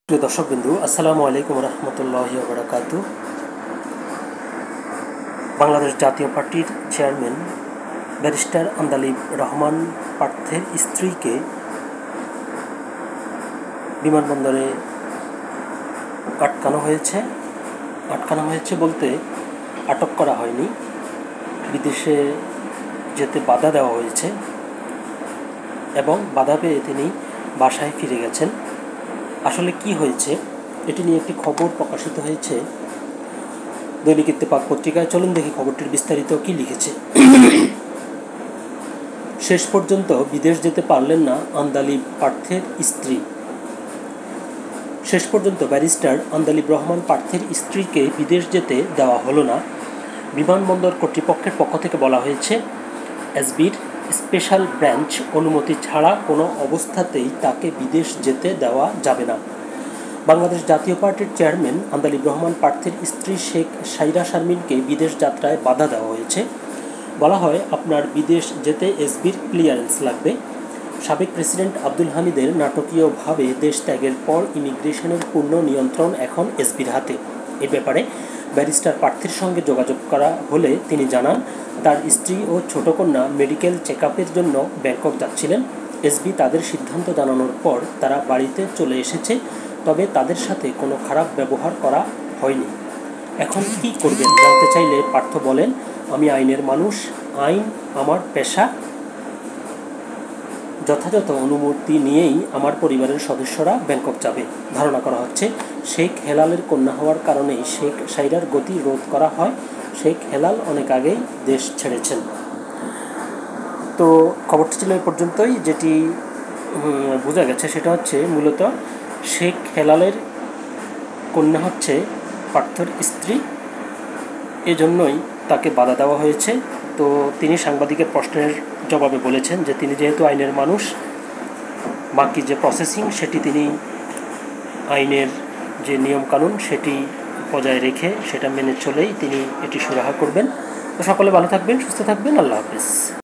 প্রিয় দর্শকবৃন্দু, আসসালামু আলাইকুম রহমতুল্লাহি ওয়া বারাকাতুহু। বাংলাদেশ জাতীয় পার্টির চেয়ারম্যান ব্যারিস্টার আন্দালিব রহমান পার্থের স্ত্রীকে বিমানবন্দরে আটকানো হয়েছে বলতে আটক করা হয়নি, বিদেশে যেতে বাধা দেওয়া হয়েছে এবং বাধা পেয়ে তিনি বাসায় ফিরে গেছেন। আসলে কি হয়েছে এটি নিয়ে একটি খবর প্রকাশিত হয়েছে দৈনিক ইত্তেফাক পত্রিকায়। চলুন দেখি খবরটির বিস্তারিত কি লিখেছে। শেষ পর্যন্ত বিদেশ যেতে পারলেন না আন্দালিব পার্থের স্ত্রী। শেষ পর্যন্ত ব্যারিস্টার আন্দালিব রহমান পার্থের স্ত্রীকে বিদেশ যেতে দেওয়া হলো না। বিমানবন্দর কর্তৃপক্ষের পক্ষ থেকে বলা হয়েছে, এসবির স্পেশাল ব্রাঞ্চ অনুমতি ছাড়া কোনো অবস্থাতেই তাকে বিদেশ যেতে দেওয়া যাবে না। বাংলাদেশ জাতীয় পার্টির চেয়ারম্যান আন্দালিব রহমান পার্থের স্ত্রী শেখ সাইরা শারমিনকে বিদেশ যাত্রায় বাধা দেওয়া হয়েছে। বলা হয়, আপনার বিদেশ যেতে এসবির ক্লিয়ারেন্স লাগবে। সাবেক প্রেসিডেন্ট আব্দুল হামিদের নাটকীয়ভাবে দেশ ত্যাগের পর ইমিগ্রেশনের পূর্ণ নিয়ন্ত্রণ এখন এসবির হাতে। এ ব্যাপারে ব্যারিস্টার পার্থের সঙ্গে যোগাযোগ করা হলে তিনি জানান, তার স্ত্রী ও ছোট কন্যা মেডিকেল চেকআপের জন্য ব্যাংকক যাচ্ছিলেন। এসবি তাদের সিদ্ধান্ত জানানোর পর তারা বাড়িতে চলে এসেছে, তবে তাদের সাথে কোনো খারাপ ব্যবহার করা হয়নি। এখন কি করবেন জানতে চাইলে পার্থ বলেন, আমি আইনের মানুষ, আইন আমার পেশা। যথাযথ অনুমতি নিয়েই আমার পরিবারের সদস্যরা ব্যাংকক যাবে। ধারণা করা হচ্ছে শেখ হেলালের কন্যা হওয়ার কারণেই শেখ সাইরার গতি রোধ করা হয়। শেখ হেলাল অনেক আগেই দেশ ছেড়েছেন। তো খবরটি ছিল এ পর্যন্তই। যেটি বোঝা গেছে সেটা হচ্ছে মূলত শেখ হেলালের কন্যা হচ্ছে পার্থর স্ত্রী, এজন্যই তাকে বাধা দেওয়া হয়েছে। তো তিনি সাংবাদিকের প্রশ্নের জবাবে বলেছেন যে তিনি যেহেতু আইনের মানুষ, বাকি যে প্রসেসিং সেটি তিনি আইনের যে নিয়মকানুন সেটি বজায় রেখে সেটা মেনে চলেই তিনি এটি সুরাহা করবেন। তো সকলে ভালো থাকবেন, সুস্থ থাকবেন। আল্লাহ হাফেজ।